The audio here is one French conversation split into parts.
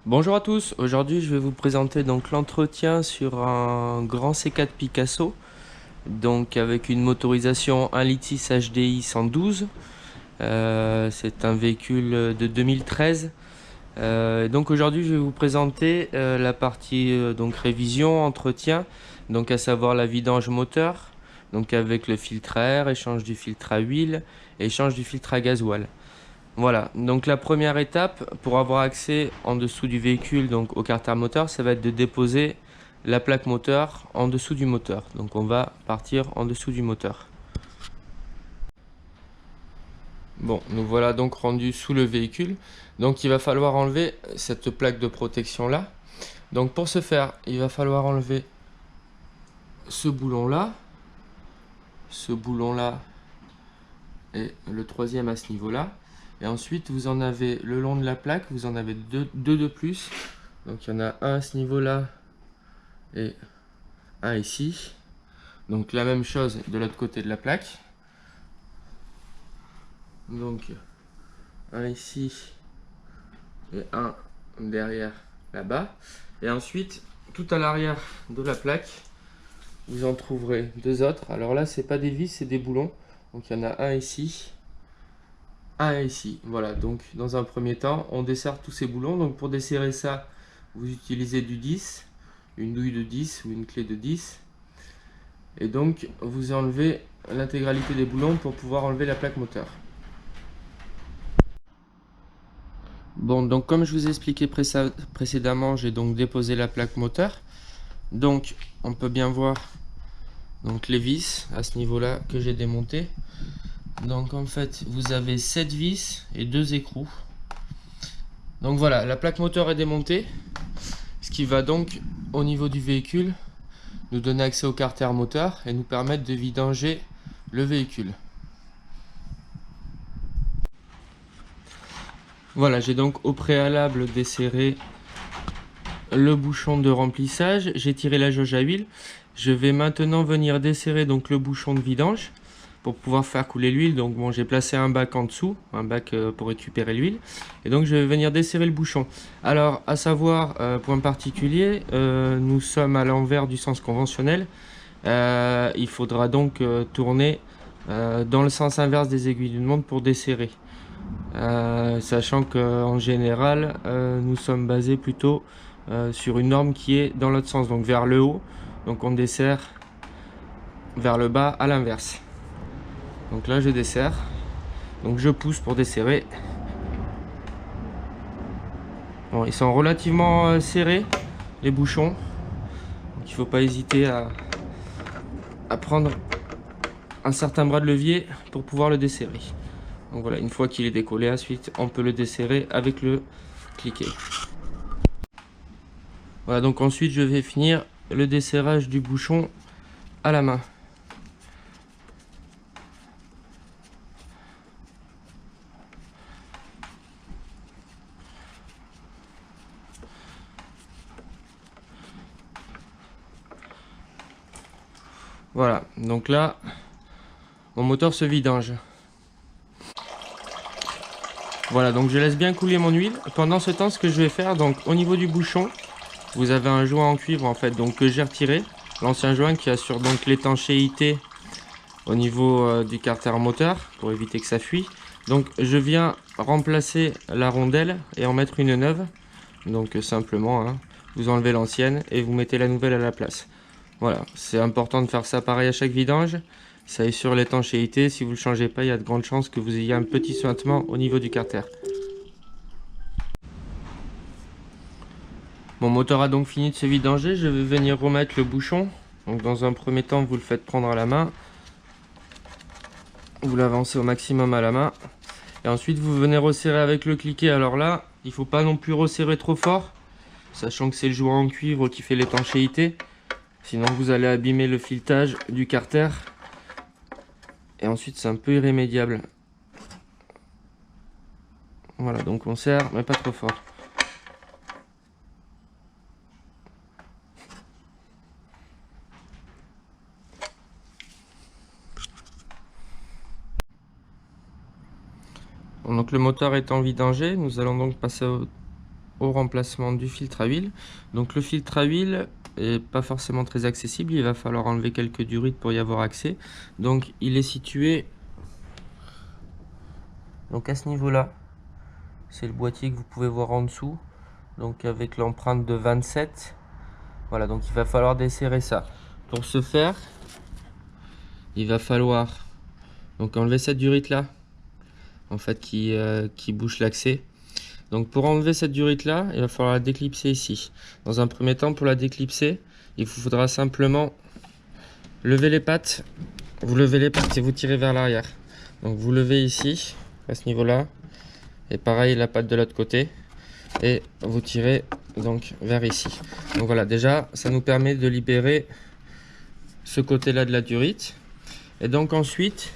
Bonjour à tous, aujourd'hui je vais vous présenter donc l'entretien sur un grand C4 Picasso, donc avec une motorisation 1.6 litre HDI 112. C'est un véhicule de 2013. Donc aujourd'hui je vais vous présenter la partie donc révision, entretien, donc à savoir la vidange moteur, donc avec le filtre à air, échange du filtre à huile, échange du filtre à gasoil. Voilà, donc la première étape pour avoir accès en dessous du véhicule, donc au carter moteur, ça va être de déposer la plaque moteur en dessous du moteur. Donc on va partir en dessous du moteur. Bon, nous voilà donc rendus sous le véhicule. Donc il va falloir enlever cette plaque de protection là. Donc pour ce faire, il va falloir enlever ce boulon là et le troisième à ce niveau là. Et ensuite vous en avez le long de la plaque, vous en avez deux de plus. Donc il y en a un à ce niveau là et un ici. Donc la même chose de l'autre côté de la plaque. Donc un ici et un derrière là-bas. Et ensuite tout à l'arrière de la plaque vous en trouverez deux autres. Alors là c'est pas des vis, c'est des boulons. Donc il y en a un ici, un ici. Voilà, donc dans un premier temps on desserre tous ces boulons. Donc pour desserrer ça vous utilisez du 10, une douille de 10 ou une clé de 10. Et donc vous enlevez l'intégralité des boulons pour pouvoir enlever la plaque moteur. Bon, donc comme je vous ai expliqué précédemment, j'ai donc déposé la plaque moteur. Donc on peut bien voir donc les vis à ce niveau là que j'ai démonté. Donc en fait vous avez 7 vis et 2 écrous. Donc voilà, la plaque moteur est démontée, ce qui va donc au niveau du véhicule nous donner accès au carter moteur et nous permettre de vidanger le véhicule. Voilà, j'ai donc au préalable desserré le bouchon de remplissage, j'ai tiré la jauge à huile. Je vais maintenant venir desserrer donc le bouchon de vidange pour pouvoir faire couler l'huile. Donc bon, j'ai placé un bac en dessous, un bac pour récupérer l'huile. Et donc je vais venir desserrer le bouchon. Alors à savoir, point particulier, nous sommes à l'envers du sens conventionnel. Il faudra donc tourner dans le sens inverse des aiguilles d'une montre pour desserrer. Sachant qu'en général, nous sommes basés plutôt sur une norme qui est dans l'autre sens, donc vers le haut. Donc on desserre vers le bas à l'inverse. Donc là je desserre, donc je pousse pour desserrer. Bon, ils sont relativement serrés les bouchons, donc il ne faut pas hésiter à prendre un certain bras de levier pour pouvoir le desserrer. Donc voilà, une fois qu'il est décollé, ensuite on peut le desserrer avec le cliquet. Voilà, donc ensuite je vais finir le desserrage du bouchon à la main. Voilà, donc là mon moteur se vidange. Voilà, donc je laisse bien couler mon huile. Pendant ce temps, ce que je vais faire, donc au niveau du bouchon, vous avez un joint en cuivre en fait, donc que j'ai retiré, l'ancien joint qui assure donc l'étanchéité au niveau du carter moteur pour éviter que ça fuit. Donc je viens remplacer la rondelle et en mettre une neuve. Donc simplement, hein, vous enlevez l'ancienne et vous mettez la nouvelle à la place. Voilà, c'est important de faire ça pareil à chaque vidange. Ça assure l'étanchéité. Si vous ne le changez pas, il y a de grandes chances que vous ayez un petit suintement au niveau du carter. Mon moteur a donc fini de se vidanger. Je vais venir remettre le bouchon. Donc dans un premier temps, vous le faites prendre à la main. Vous l'avancez au maximum à la main. Et ensuite, vous venez resserrer avec le cliquet. Alors là, il ne faut pas non plus resserrer trop fort, sachant que c'est le joint en cuivre qui fait l'étanchéité. Sinon, vous allez abîmer le filetage du carter. Et ensuite, c'est un peu irrémédiable. Voilà, donc on serre, mais pas trop fort. Bon, donc le moteur étant vidangé, nous allons donc passer au au remplacement du filtre à huile. Donc le filtre à huile est pas forcément très accessible, il va falloir enlever quelques durites pour y avoir accès. Donc il est situé donc à ce niveau-là. C'est le boîtier que vous pouvez voir en dessous, donc avec l'empreinte de 27. Voilà, donc il va falloir desserrer ça. Pour ce faire, il va falloir donc enlever cette durite là, en fait qui bouche l'accès. Donc pour enlever cette durite là, il va falloir la déclipser ici. Dans un premier temps, pour la déclipser, il vous faudra simplement lever les pattes. Vous levez les pattes et vous tirez vers l'arrière. Donc vous levez ici, à ce niveau-là, et pareil la patte de l'autre côté, et vous tirez donc vers ici. Donc voilà, déjà ça nous permet de libérer ce côté-là de la durite. Et donc ensuite,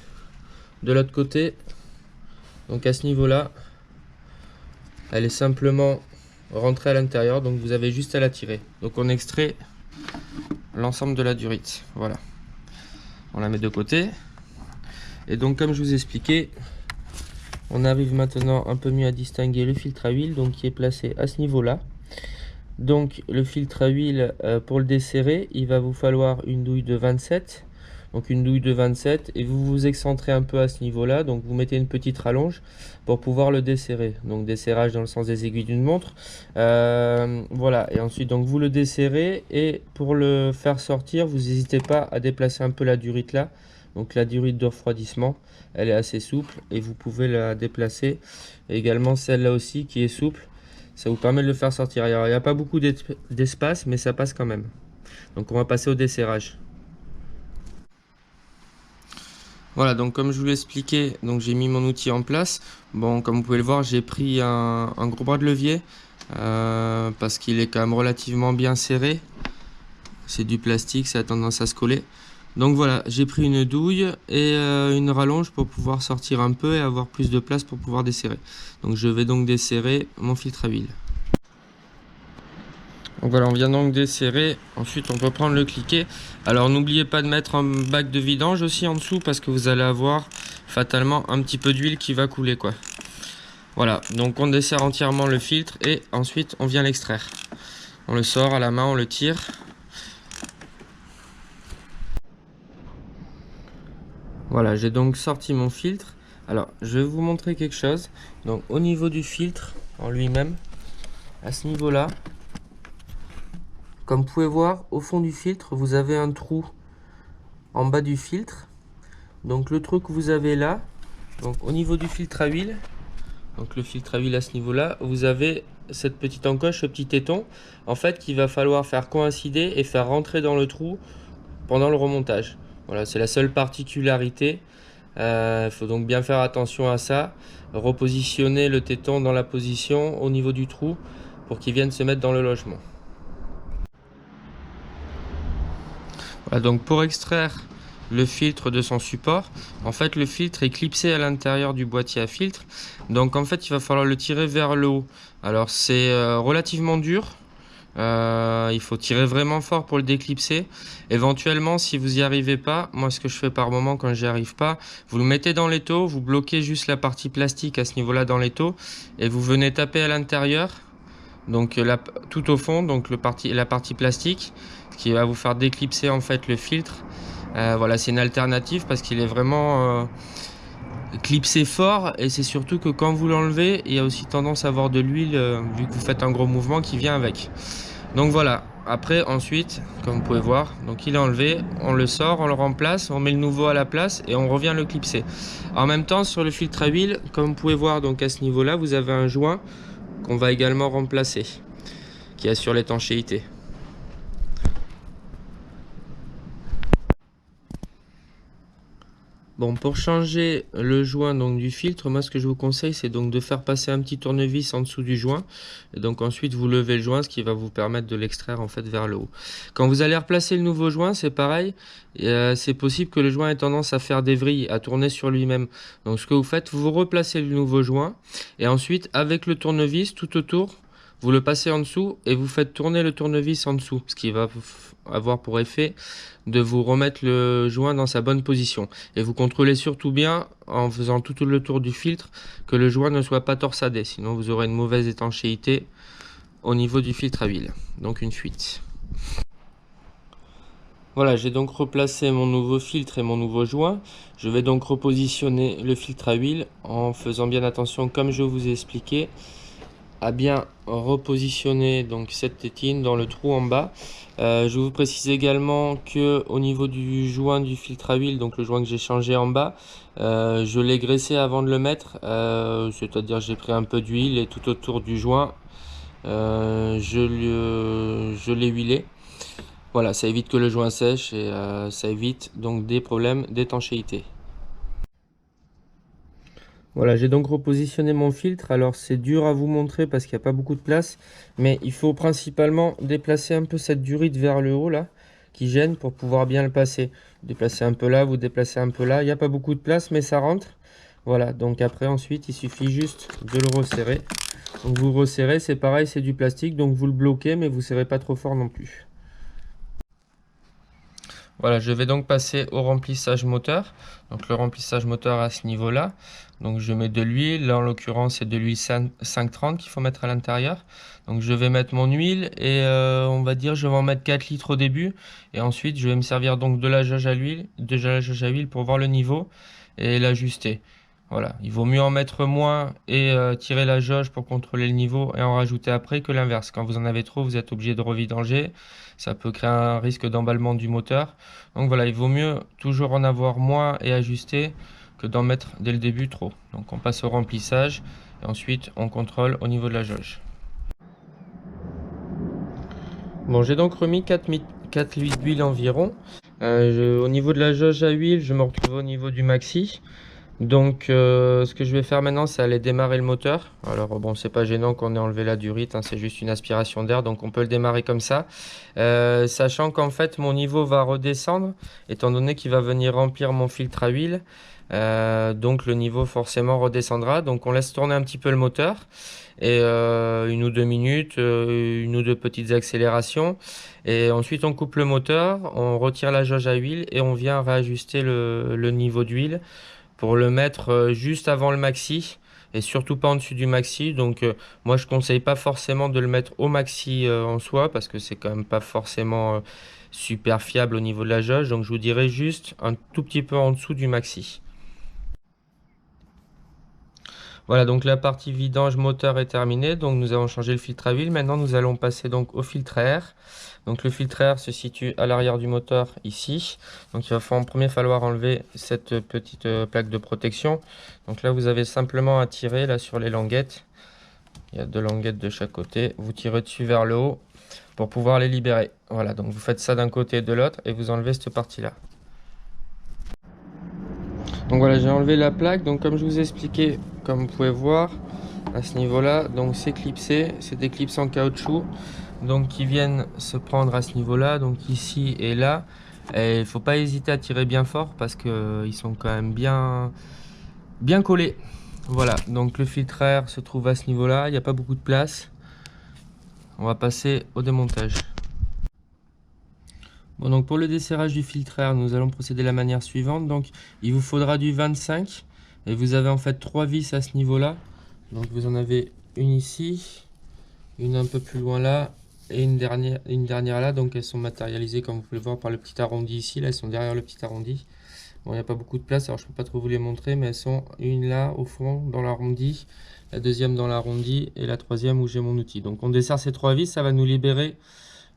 de l'autre côté, donc à ce niveau-là, elle est simplement rentrée à l'intérieur, donc vous avez juste à la tirer. Donc on extrait l'ensemble de la durite. Voilà. On la met de côté. Et donc comme je vous expliquais, on arrive maintenant un peu mieux à distinguer le filtre à huile, donc qui est placé à ce niveau-là. Donc le filtre à huile, pour le desserrer, il va vous falloir une douille de 27. Donc une douille de 27 et vous vous excentrez un peu à ce niveau-là. Donc vous mettez une petite rallonge pour pouvoir le desserrer. Donc desserrage dans le sens des aiguilles d'une montre. Voilà, et ensuite donc vous le desserrez et pour le faire sortir, vous n'hésitez pas à déplacer un peu la durite là. Donc la durite de refroidissement, elle est assez souple et vous pouvez la déplacer. Et également celle-là aussi qui est souple. Ça vous permet de le faire sortir. Alors, il n'y a pas beaucoup d'espace, mais ça passe quand même. Donc on va passer au desserrage. Voilà, donc comme je vous l'ai expliqué, donc j'ai mis mon outil en place. Bon, comme vous pouvez le voir, j'ai pris un gros bras de levier parce qu'il est quand même relativement bien serré. C'est du plastique, ça a tendance à se coller. Donc voilà, j'ai pris une douille et une rallonge pour pouvoir sortir un peu et avoir plus de place pour pouvoir desserrer. Donc je vais donc desserrer mon filtre à huile. Donc voilà, on vient donc desserrer. Ensuite, on peut prendre le cliquet. Alors n'oubliez pas de mettre un bac de vidange aussi en dessous parce que vous allez avoir fatalement un petit peu d'huile qui va couler quoi. Voilà, donc on dessert entièrement le filtre et ensuite on vient l'extraire. On le sort à la main, on le tire. Voilà, j'ai donc sorti mon filtre. Alors, je vais vous montrer quelque chose. Donc au niveau du filtre en lui-même, à ce niveau-là, comme vous pouvez voir, au fond du filtre, vous avez un trou en bas du filtre. Donc le trou que vous avez là, donc au niveau du filtre à huile, donc le filtre à huile à ce niveau-là, vous avez cette petite encoche, ce petit téton, en fait, qu'il va falloir faire coïncider et faire rentrer dans le trou pendant le remontage. Voilà, c'est la seule particularité. Il faut donc bien faire attention à ça. Repositionner le téton dans la position au niveau du trou pour qu'il vienne se mettre dans le logement. Voilà, donc pour extraire le filtre de son support, en fait le filtre est clipsé à l'intérieur du boîtier à filtre, donc en fait il va falloir le tirer vers le haut. Alors c'est relativement dur, il faut tirer vraiment fort pour le déclipser. Éventuellement si vous n'y arrivez pas, moi ce que je fais par moment quand j'y arrive pas, vous le mettez dans l'étau, vous bloquez juste la partie plastique à ce niveau là dans l'étau et vous venez taper à l'intérieur, donc là, tout au fond, donc la partie plastique qui va vous faire déclipser en fait le filtre. Voilà, c'est une alternative parce qu'il est vraiment clipsé fort et c'est surtout que quand vous l'enlevez, il y a aussi tendance à avoir de l'huile vu que vous faites un gros mouvement qui vient avec. Donc voilà, après ensuite, comme vous pouvez voir, donc il est enlevé, on le sort, on le remplace, on met le nouveau à la place et on revient le clipser. En même temps, sur le filtre à huile, comme vous pouvez voir, donc à ce niveau-là, vous avez un joint qu'on va également remplacer, qui assure l'étanchéité. Bon, pour changer le joint donc du filtre, moi ce que je vous conseille c'est donc de faire passer un petit tournevis en dessous du joint et donc ensuite vous levez le joint, ce qui va vous permettre de l'extraire en fait vers le haut. Quand vous allez replacer le nouveau joint, c'est pareil, c'est possible que le joint ait tendance à faire des vrilles, à tourner sur lui-même. Donc ce que vous faites, vous replacez le nouveau joint et ensuite avec le tournevis tout autour, vous le passez en dessous et vous faites tourner le tournevis en dessous, ce qui va avoir pour effet de vous remettre le joint dans sa bonne position. Et vous contrôlez surtout bien, en faisant tout le tour du filtre, que le joint ne soit pas torsadé, sinon vous aurez une mauvaise étanchéité au niveau du filtre à huile, donc une fuite. Voilà, j'ai donc replacé mon nouveau filtre et mon nouveau joint. Je vais donc repositionner le filtre à huile en faisant bien attention, comme je vous ai expliqué, à bien repositionner donc cette tétine dans le trou en bas. Je vous précise également que au niveau du joint du filtre à huile, donc le joint que j'ai changé en bas, je l'ai graissé avant de le mettre, c'est-à-dire j'ai pris un peu d'huile et tout autour du joint je l'ai huilé. Voilà, ça évite que le joint sèche et ça évite donc des problèmes d'étanchéité. Voilà, j'ai donc repositionné mon filtre. Alors c'est dur à vous montrer parce qu'il n'y a pas beaucoup de place, mais il faut principalement déplacer un peu cette durite vers le haut là, qui gêne pour pouvoir bien le passer. Déplacer un peu là, vous déplacez un peu là. Il n'y a pas beaucoup de place, mais ça rentre. Voilà, donc après ensuite il suffit juste de le resserrer. Donc vous resserrez, c'est pareil, c'est du plastique, donc vous le bloquez, mais vous ne serrez pas trop fort non plus. Voilà, je vais donc passer au remplissage moteur. Donc le remplissage moteur à ce niveau-là. Donc je mets de l'huile, là en l'occurrence c'est de l'huile 530 qu'il faut mettre à l'intérieur. Donc je vais mettre mon huile et on va dire je vais en mettre 4 litres au début. Et ensuite je vais me servir donc de la jauge à huile pour voir le niveau et l'ajuster. Voilà, il vaut mieux en mettre moins et tirer la jauge pour contrôler le niveau et en rajouter après que l'inverse. Quand vous en avez trop, vous êtes obligé de revidanger. Ça peut créer un risque d'emballement du moteur. Donc voilà, il vaut mieux toujours en avoir moins et ajuster que d'en mettre dès le début trop. Donc on passe au remplissage et ensuite on contrôle au niveau de la jauge. Bon, j'ai donc remis 4 litres d'huile environ. Au niveau de la jauge à huile, je me retrouve au niveau du maxi. Donc ce que je vais faire maintenant, c'est aller démarrer le moteur. Alors bon, c'est pas gênant qu'on ait enlevé la durite, hein, c'est juste une aspiration d'air, donc on peut le démarrer comme ça. Sachant qu'en fait mon niveau va redescendre, étant donné qu'il va venir remplir mon filtre à huile. Donc le niveau forcément redescendra. Donc on laisse tourner un petit peu le moteur. Et 1 ou 2 minutes, 1 ou 2 petites accélérations. Et ensuite on coupe le moteur, on retire la jauge à huile et on vient réajuster le niveau d'huile pour le mettre juste avant le maxi et surtout pas en dessus du maxi. Donc moi je conseille pas forcément de le mettre au maxi en soi parce que c'est quand même pas forcément super fiable au niveau de la jauge. Donc je vous dirais juste un tout petit peu en dessous du maxi. Voilà, donc la partie vidange moteur est terminée. Donc nous avons changé le filtre à huile. Maintenant nous allons passer donc au filtre à air. Donc le filtre à air se situe à l'arrière du moteur ici. Donc il va en premier falloir enlever cette petite plaque de protection. Donc là vous avez simplement à tirer là sur les languettes. Il y a 2 languettes de chaque côté. Vous tirez dessus vers le haut pour pouvoir les libérer. Voilà, donc vous faites ça d'un côté et de l'autre et vous enlevez cette partie-là. Donc voilà, j'ai enlevé la plaque. Donc comme je vous ai expliqué, comme vous pouvez voir à ce niveau-là, donc c'est clipsé, c'est des clips en caoutchouc, donc qui viennent se prendre à ce niveau-là, donc ici et là. Et il faut pas hésiter à tirer bien fort parce que ils sont quand même bien collés. Voilà, donc le filtre à air se trouve à ce niveau-là. Il n'y a pas beaucoup de place. On va passer au démontage. Bon, donc pour le desserrage du filtre à air, nous allons procéder de la manière suivante. Donc il vous faudra du 25 et vous avez en fait 3 vis à ce niveau-là. Donc vous en avez une ici, une un peu plus loin là et une dernière là. Donc elles sont matérialisées comme vous pouvez le voir par le petit arrondi ici. Là elles sont derrière le petit arrondi. Bon, il n'y a pas beaucoup de place, alors je ne peux pas trop vous les montrer, mais elles sont une là au fond dans l'arrondi, la deuxième dans l'arrondi et la troisième où j'ai mon outil. Donc on dessert ces 3 vis, ça va nous libérer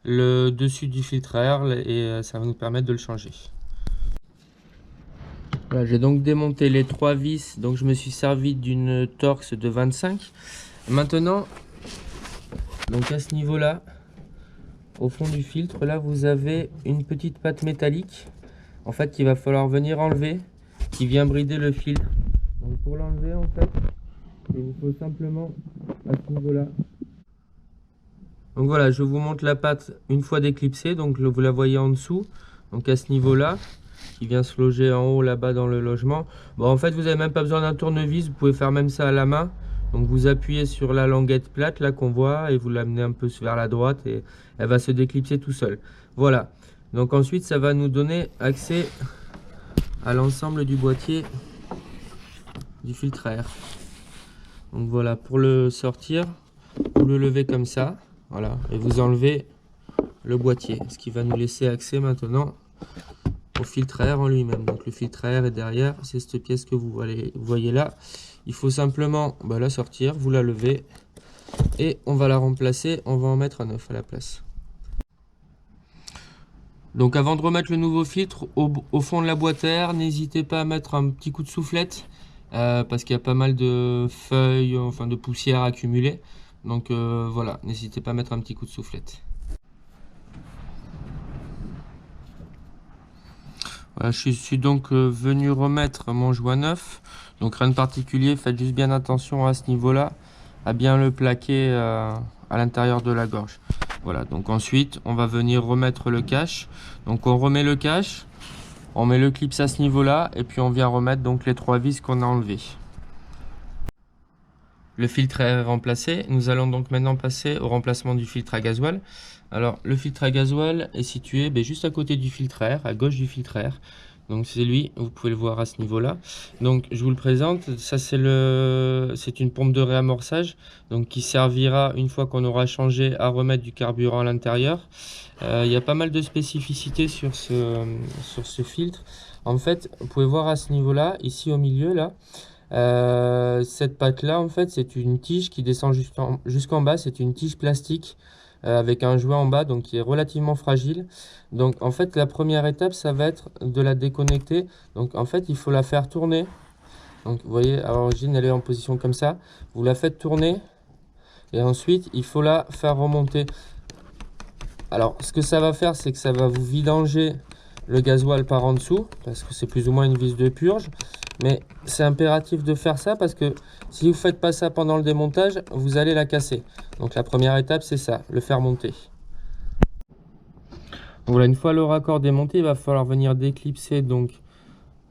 le dessus du filtre à air et ça va nous permettre de le changer. Voilà, j'ai donc démonté les 3 vis, donc je me suis servi d'une Torx de 25. Maintenant, donc à ce niveau là, au fond du filtre, là vous avez une petite patte métallique en fait qu'il va falloir venir enlever, qui vient brider le filtre. Donc pour l'enlever en fait, il vous faut simplement à ce niveau là. Donc voilà, je vous montre la patte une fois déclipsée, donc vous la voyez en dessous, donc à ce niveau là, qui vient se loger en haut là-bas dans le logement. Bon, en fait vous n'avez même pas besoin d'un tournevis, vous pouvez faire même ça à la main. Donc vous appuyez sur la languette plate là qu'on voit et vous l'amenez un peu vers la droite et elle va se déclipser tout seul. Voilà, donc ensuite ça va nous donner accès à l'ensemble du boîtier du filtre à air. Donc voilà, pour le sortir, vous le levez comme ça. Voilà, et vous enlevez le boîtier, ce qui va nous laisser accès maintenant au filtre à air en lui-même. Donc le filtre à air est derrière, c'est cette pièce que vous voyez là. Il faut simplement la sortir, vous la levez et on va la remplacer, on va en mettre un neuf à la place. Donc avant de remettre le nouveau filtre au fond de la boîte à air, n'hésitez pas à mettre un petit coup de soufflette parce qu'il y a pas mal de feuilles, enfin de poussière accumulée. Donc voilà, n'hésitez pas à mettre un petit coup de soufflette. Voilà, je suis donc venu remettre mon joint neuf. Donc rien de particulier, faites juste bien attention à ce niveau-là, à bien le plaquer à l'intérieur de la gorge. Voilà, donc ensuite on va venir remettre le cache. Donc on remet le cache, on met le clips à ce niveau-là et puis on vient remettre donc les 3 vis qu'on a enlevées. Le filtre est remplacé. Nous allons donc maintenant passer au remplacement du filtre à gasoil. Alors le filtre à gasoil est situé juste à côté du filtre à air, à gauche du filtre à air. Donc c'est lui, vous pouvez le voir à ce niveau-là. Donc je vous le présente, ça c'est une pompe de réamorçage donc qui servira une fois qu'on aura changé à remettre du carburant à l'intérieur. Il y a pas mal de spécificités sur ce filtre. En fait, vous pouvez voir à ce niveau-là, ici au milieu là, cette patte là en fait c'est une tige qui descend jusqu'en bas, c'est une tige plastique avec un joint en bas donc qui est relativement fragile. Donc en fait la première étape ça va être de la déconnecter. Donc en fait il faut la faire tourner. Donc vous voyez à l'origine elle est en position comme ça, vous la faites tourner et ensuite il faut la faire remonter. Alors ce que ça va faire c'est que ça va vous vidanger le gasoil par en dessous parce que c'est plus ou moins une vis de purge. Mais c'est impératif de faire ça parce que si vous ne faites pas ça pendant le démontage, vous allez la casser. Donc la première étape, c'est ça, le faire monter. Donc voilà, une fois le raccord démonté, il va falloir venir déclipser donc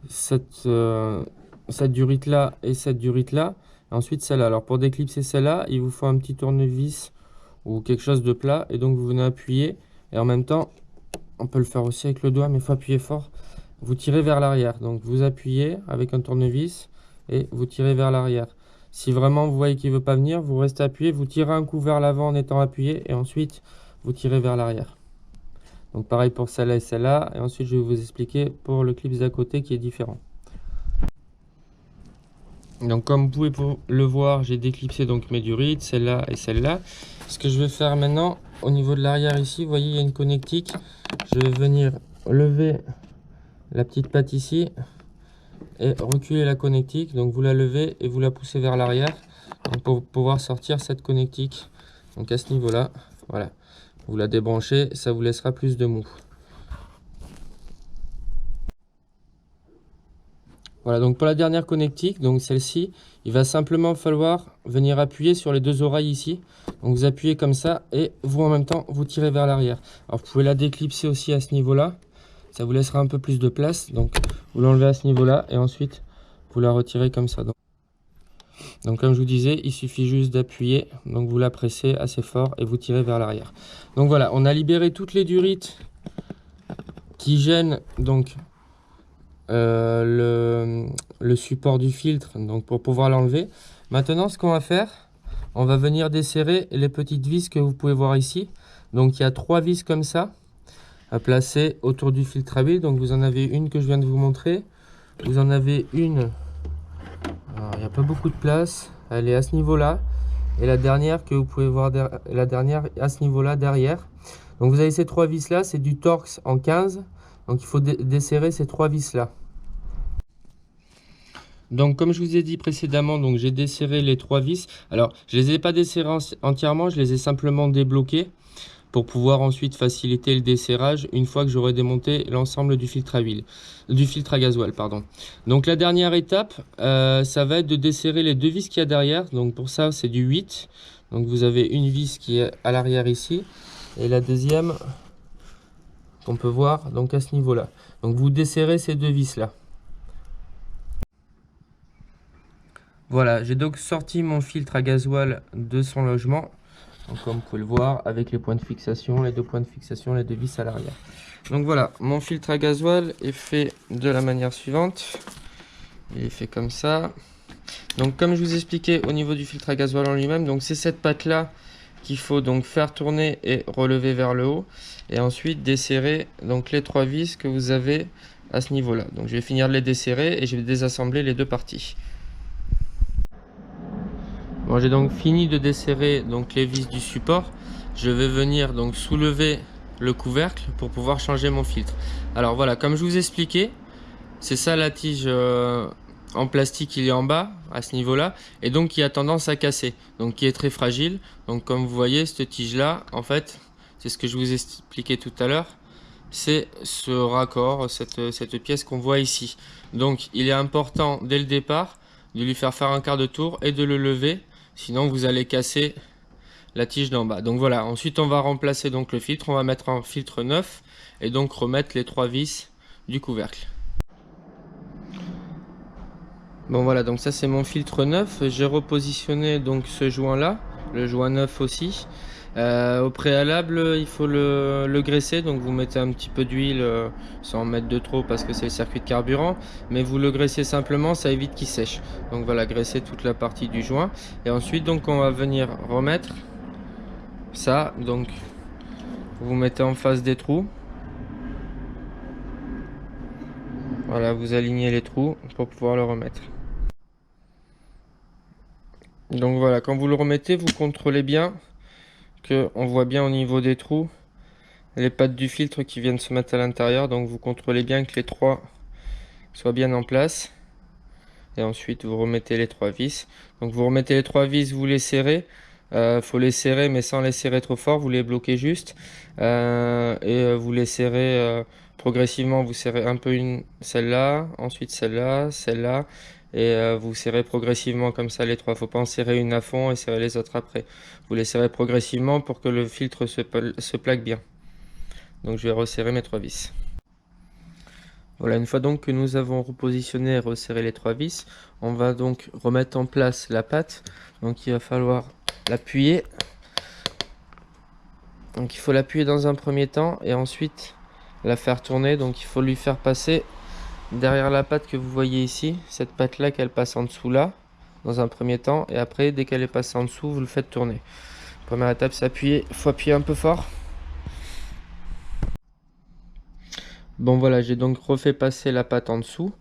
cette durite là et cette durite là. Et ensuite celle-là. Alors pour déclipser celle-là, il vous faut un petit tournevis ou quelque chose de plat. Et donc vous venez appuyer. Et en même temps, on peut le faire aussi avec le doigt, mais il faut appuyer fort. Vous tirez vers l'arrière, donc vous appuyez avec un tournevis et vous tirez vers l'arrière. Si vraiment vous voyez qu'il ne veut pas venir, vous restez appuyé, vous tirez un coup vers l'avant en étant appuyé et ensuite vous tirez vers l'arrière. Donc pareil pour celle-là et celle-là, et ensuite je vais vous expliquer pour le clip d'à côté qui est différent. Donc comme vous pouvez le voir, j'ai déclipsé donc mes durites, celle-là et celle-là. Ce que je vais faire maintenant, au niveau de l'arrière ici, vous voyez il y a une connectique. Je vais venir lever la petite patte ici et reculer la connectique. Donc vous la levez et vous la poussez vers l'arrière pour pouvoir sortir cette connectique. Donc à ce niveau là, voilà, vous la débranchez, ça vous laissera plus de mou. Voilà, donc pour la dernière connectique, donc celle-ci, il va simplement falloir venir appuyer sur les 2 oreilles ici. Donc vous appuyez comme ça et vous en même temps vous tirez vers l'arrière. Alors vous pouvez la déclipser aussi à ce niveau là, ça vous laissera un peu plus de place. Donc vous l'enlevez à ce niveau là et ensuite vous la retirez comme ça. Donc comme je vous disais, il suffit juste d'appuyer, donc vous la pressez assez fort et vous tirez vers l'arrière. Donc voilà, on a libéré toutes les durites qui gênent donc le support du filtre, donc pour pouvoir l'enlever. Maintenant ce qu'on va faire, on va venir desserrer les petites vis que vous pouvez voir ici. Donc il y a 3 vis comme ça à placer autour du filtre à huile. Donc vous en avez une que je viens de vous montrer, vous en avez une, alors, il n'y a pas beaucoup de place, elle est à ce niveau là, et la dernière que vous pouvez voir, la dernière à ce niveau là derrière. Donc vous avez ces 3 vis là, c'est du Torx en 15, donc il faut desserrer ces 3 vis là. Donc comme je vous ai dit précédemment, donc j'ai desserré les 3 vis. Alors je les ai pas desserrées entièrement, je les ai simplement débloquées pour pouvoir ensuite faciliter le desserrage une fois que j'aurai démonté l'ensemble du filtre à huile, du filtre à gasoil, pardon. Donc la dernière étape, ça va être de desserrer les 2 vis qu'il y a derrière. Donc pour ça c'est du 8. Donc vous avez une vis qui est à l'arrière ici et la deuxième qu'on peut voir donc à ce niveau là. Donc vous desserrez ces 2 vis là. Voilà, j'ai donc sorti mon filtre à gasoil de son logement. Donc, comme vous pouvez le voir, avec les points de fixation, les 2 points de fixation, les 2 vis à l'arrière. Donc voilà, mon filtre à gasoil est fait de la manière suivante. Il est fait comme ça. Donc comme je vous expliquais au niveau du filtre à gasoil en lui-même, donc c'est cette patte là qu'il faut donc faire tourner et relever vers le haut, et ensuite desserrer donc les 3 vis que vous avez à ce niveau là. Donc je vais finir de les desserrer et je vais désassembler les deux parties. Bon, j'ai donc fini de desserrer donc les vis du support. Je vais venir donc soulever le couvercle pour pouvoir changer mon filtre. Alors voilà, comme je vous expliquais, c'est ça la tige en plastique, il est en bas à ce niveau là, et donc qui a tendance à casser, donc qui est très fragile. Donc comme vous voyez, cette tige là, en fait, c'est ce que je vous expliquais tout à l'heure, c'est ce raccord, cette pièce qu'on voit ici. Donc il est important dès le départ de lui faire un quart de tour et de le lever, sinon vous allez casser la tige d'en bas. Donc voilà, ensuite on va remplacer donc le filtre, on va mettre un filtre neuf et donc remettre les 3 vis du couvercle. Bon voilà, donc ça c'est mon filtre neuf. J'ai repositionné donc ce joint là, le joint neuf aussi. Au préalable, il faut le graisser, donc vous mettez un petit peu d'huile sans en mettre de trop parce que c'est le circuit de carburant, mais vous le graissez simplement, ça évite qu'il sèche. Donc voilà, graisser toute la partie du joint, et ensuite donc on va venir remettre ça. Donc vous mettez en face des trous, voilà, vous alignez les trous pour pouvoir le remettre. Donc voilà, quand vous le remettez, vous contrôlez bien que on voit bien au niveau des trous les pattes du filtre qui viennent se mettre à l'intérieur. Donc vous contrôlez bien que les 3 soient bien en place, et ensuite vous remettez les 3 vis. Donc vous remettez les 3 vis, vous les serrez. Faut les serrer mais sans les serrer trop fort, vous les bloquez juste, et vous les serrez progressivement. Vous serrez un peu celle-là, ensuite celle-là, celle-là, et vous serrez progressivement comme ça les 3. Faut pas en serrer une à fond et serrer les autres après. Vous les serrez progressivement pour que le filtre se plaque bien. Donc je vais resserrer mes 3 vis. Voilà, une fois donc que nous avons repositionné et resserré les 3 vis, on va donc remettre en place la patte. Donc il va falloir l'appuyer. Donc il faut l'appuyer dans un premier temps et ensuite la faire tourner. Donc il faut lui faire passer derrière la patte que vous voyez ici, cette patte là, qu'elle passe en dessous là dans un premier temps, et après dès qu'elle est passée en dessous, vous le faites tourner. Première étape, c'est appuyer. Il faut appuyer un peu fort. Bon voilà, j'ai donc refait passer la patte en dessous.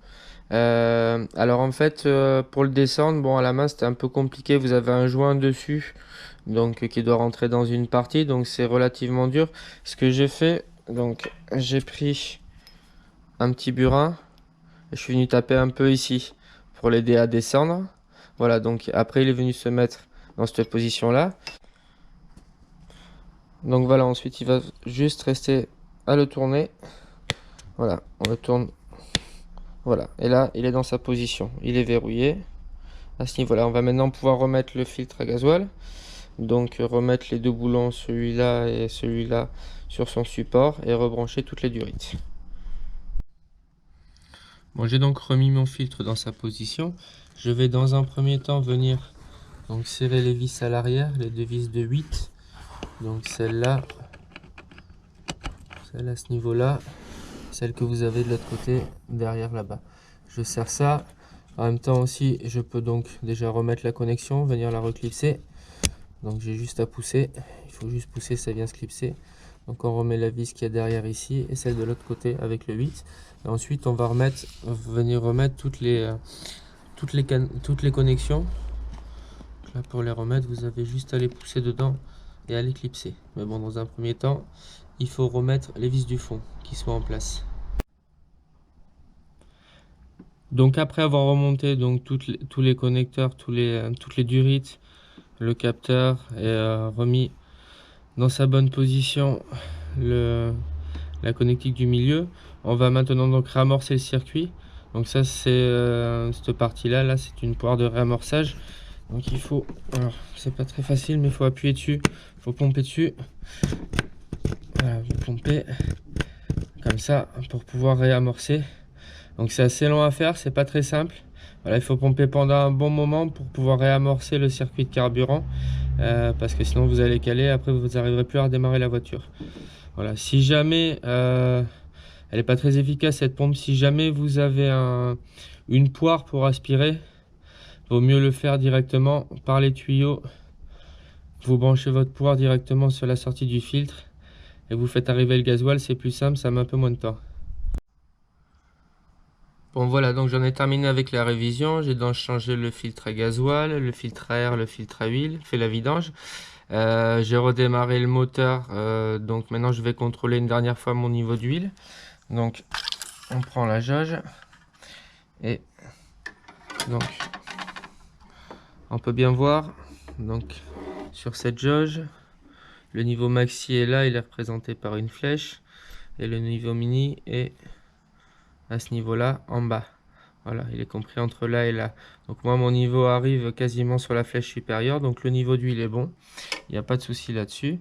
Alors en fait, pour le descendre, bon, à la main c'était un peu compliqué. Vous avez un joint dessus, donc qui doit rentrer dans une partie, donc c'est relativement dur. Ce que j'ai fait, donc j'ai pris un petit burin, et je suis venu taper un peu ici pour l'aider à descendre. Voilà, donc après il est venu se mettre dans cette position là. Donc voilà, ensuite il va juste rester à le tourner. Voilà, on le tourne. Voilà, et là il est dans sa position, il est verrouillé. À ce niveau là, on va maintenant pouvoir remettre le filtre à gasoil. Donc remettre les deux boulons, celui-là et celui-là, sur son support, et rebrancher toutes les durites. Bon, j'ai donc remis mon filtre dans sa position. Je vais dans un premier temps venir donc serrer les vis à l'arrière, les deux vis de 8. Donc celle-là, celle à ce niveau-là, celle que vous avez de l'autre côté, derrière là-bas. Je serre ça. En même temps aussi, je peux donc déjà remettre la connexion, venir la reclipser. Donc j'ai juste à pousser. Il faut juste pousser, ça vient se clipser. Donc on remet la vis qui est derrière ici et celle de l'autre côté avec le 8. Et ensuite on va venir remettre toutes les connexions. Donc là, pour les remettre, vous avez juste à les pousser dedans et à les clipser. Mais bon, dans un premier temps, il faut remettre les vis du fond qui soient en place. Donc après avoir remonté donc tous les connecteurs, toutes les durites, le capteur, et remis dans sa bonne position la connectique du milieu, on va maintenant donc réamorcer le circuit. Donc ça c'est cette partie là, c'est une poire de réamorçage. Donc il faut, alors c'est pas très facile, mais il faut appuyer dessus, il faut pomper dessus. Voilà, vous pompez comme ça pour pouvoir réamorcer. Donc c'est assez long à faire, c'est pas très simple. Voilà, il faut pomper pendant un bon moment pour pouvoir réamorcer le circuit de carburant, parce que sinon vous allez caler, après vous n'arriverez plus à redémarrer la voiture. Voilà, si jamais elle n'est pas très efficace cette pompe, si jamais vous avez une poire pour aspirer, vaut mieux le faire directement par les tuyaux Vous branchez votre pouvoir directement sur la sortie du filtre et vous faites arriver le gasoil, c'est plus simple, ça met un peu moins de temps. Bon voilà, donc j'en ai terminé avec la révision. J'ai donc changé le filtre à gasoil, le filtre à air, le filtre à huile, fait la vidange. J'ai redémarré le moteur, donc maintenant je vais contrôler une dernière fois mon niveau d'huile. Donc on prend la jauge et donc on peut bien voir donc sur cette jauge le niveau maxi est là, il est représenté par une flèche et le niveau mini est à ce niveau là en bas. Voilà, il est compris entre là et là. Donc moi mon niveau arrive quasiment sur la flèche supérieure, donc le niveau d'huile est bon, il n'y a pas de souci là-dessus.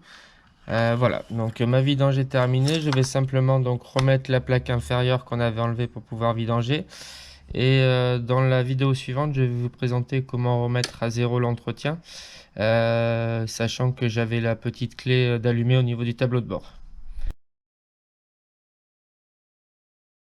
Voilà, donc ma vidange est terminée. Je vais simplement donc remettre la plaque inférieure qu'on avait enlevée pour pouvoir vidanger. Et dans la vidéo suivante, je vais vous présenter comment remettre à zéro l'entretien, sachant que j'avais la petite clé d'allumer au niveau du tableau de bord.